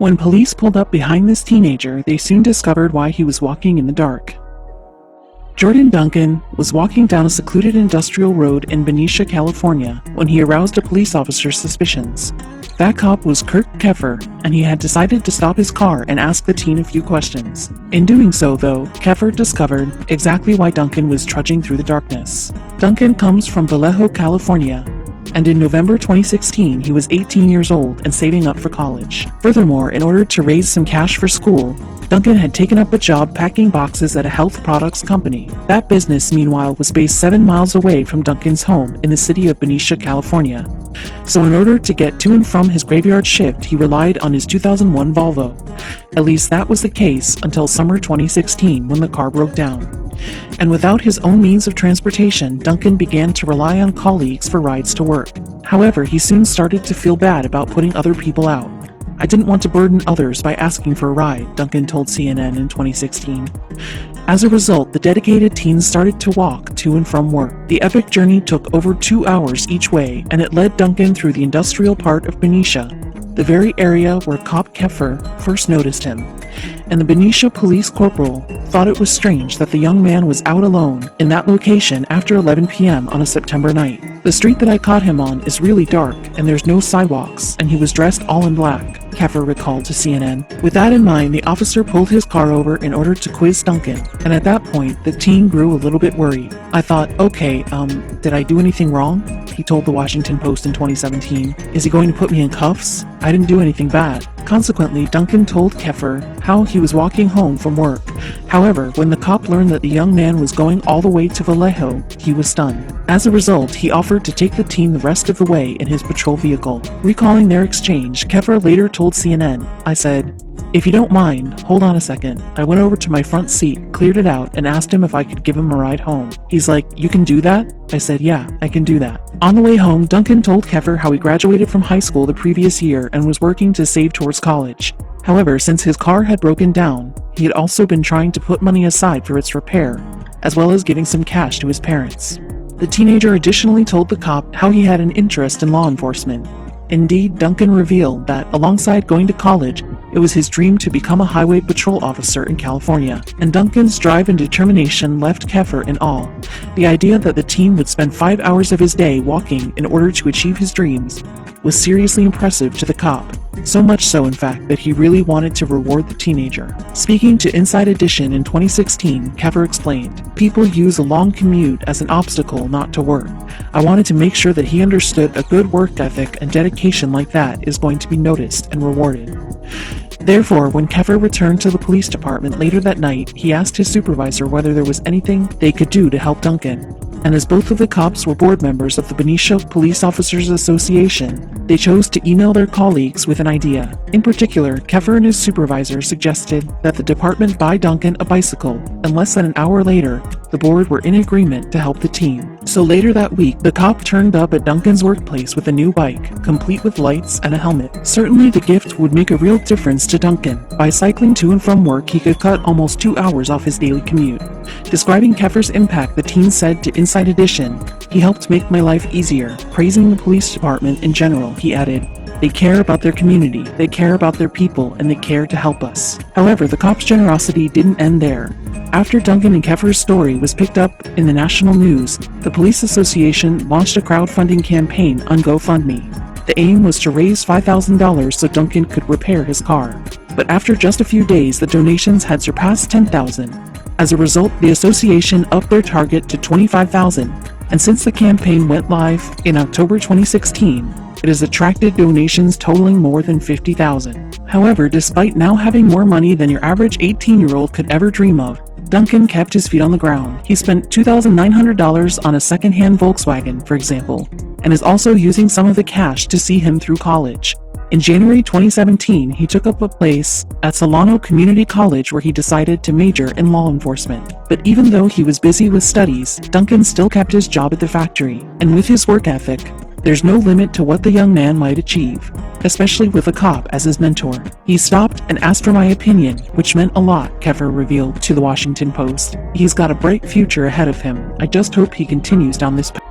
When police pulled up behind this teenager, they soon discovered why he was walking in the dark. Jordan Duncan was walking down a secluded industrial road in Benicia, California, when he aroused a police officer's suspicions. That cop was Kirk Keffer, and he had decided to stop his car and ask the teen a few questions. In doing so, though, Keffer discovered exactly why Duncan was trudging through the darkness. Duncan comes from Vallejo, California, and in November 2016 he was 18 years old and saving up for college. Furthermore, in order to raise some cash for school, Duncan had taken up a job packing boxes at a health products company. That business, meanwhile, was based 7 miles away from Duncan's home in the city of Benicia, California. So in order to get to and from his graveyard shift, he relied on his 2001 Volvo. At least that was the case until summer 2016 when the car broke down. And without his own means of transportation, Duncan began to rely on colleagues for rides to work. However, he soon started to feel bad about putting other people out. "I didn't want to burden others by asking for a ride," Duncan told CNN in 2016. As a result, the dedicated teen started to walk to and from work. The epic journey took over 2 hours each way, and it led Duncan through the industrial part of Benicia, the very area where Cop Keffer first noticed him. And the Benicia police corporal thought it was strange that the young man was out alone in that location after 11 p.m. on a September night. "The street that I caught him on is really dark, and there's no sidewalks, and he was dressed all in black," Keffer recalled to CNN. With that in mind, the officer pulled his car over in order to quiz Duncan, and at that point, the teen grew a little bit worried. "I thought, okay, did I do anything wrong?" he told the Washington Post in 2017. "Is he going to put me in cuffs? I didn't do anything bad." Consequently, Duncan told Keffer how he was walking home from work. However, when the cop learned that the young man was going all the way to Vallejo, he was stunned. As a result, he offered to take the teen the rest of the way in his patrol vehicle. Recalling their exchange, Keffer later told CNN, "I said, 'If you don't mind, hold on a second.' I went over to my front seat, cleared it out, and asked him if I could give him a ride home. He's like, 'You can do that?' I said, 'Yeah, I can do that.'" On the way home, Duncan told Keffer how he graduated from high school the previous year and was working to save towards college. However, since his car had broken down, he had also been trying to put money aside for its repair, as well as giving some cash to his parents. The teenager additionally told the cop how he had an interest in law enforcement. Indeed, Duncan revealed that, alongside going to college, it was his dream to become a highway patrol officer in California. And Duncan's drive and determination left Keffer in awe. The idea that the teen would spend 5 hours of his day walking in order to achieve his dreams was seriously impressive to the cop. So much so, in fact, that he really wanted to reward the teenager. Speaking to Inside Edition in 2016, Keffer explained, "People use a long commute as an obstacle not to work. I wanted to make sure that he understood a good work ethic and dedication like that is going to be noticed and rewarded." Therefore, when Keffer returned to the police department later that night, he asked his supervisor whether there was anything they could do to help Duncan. And as both of the cops were board members of the Benicia Police Officers Association, they chose to email their colleagues with an idea. In particular, Keffer and his supervisor suggested that the department buy Duncan a bicycle, and less than an hour later, the board were in agreement to help the teen. So later that week, the cop turned up at Duncan's workplace with a new bike, complete with lights and a helmet. Certainly the gift would make a real difference to Duncan. By cycling to and from work, he could cut almost 2 hours off his daily commute. Describing Keffer's impact, the teen said to Inside Edition, "He helped make my life easier." Praising the police department in general, he added, "They care about their community, they care about their people, and they care to help us." However, the cops' generosity didn't end there. After Duncan and Keffer's story was picked up in the national news, the Police Association launched a crowdfunding campaign on GoFundMe. The aim was to raise $5,000 so Duncan could repair his car. But after just a few days, the donations had surpassed 10,000. As a result, the association upped their target to 25,000, and since the campaign went live in October 2016, it has attracted donations totaling more than 50,000. However, despite now having more money than your average 18-year-old could ever dream of, Duncan kept his feet on the ground. He spent $2,900 on a second-hand Volkswagen, for example, and is also using some of the cash to see him through college. In January 2017, he took up a place at Solano Community College where he decided to major in law enforcement. But even though he was busy with studies, Duncan still kept his job at the factory. And with his work ethic, there's no limit to what the young man might achieve, especially with a cop as his mentor. He stopped and asked for my opinion, which meant a lot, Keffer revealed to the Washington Post. He's got a bright future ahead of him. I just hope he continues down this path.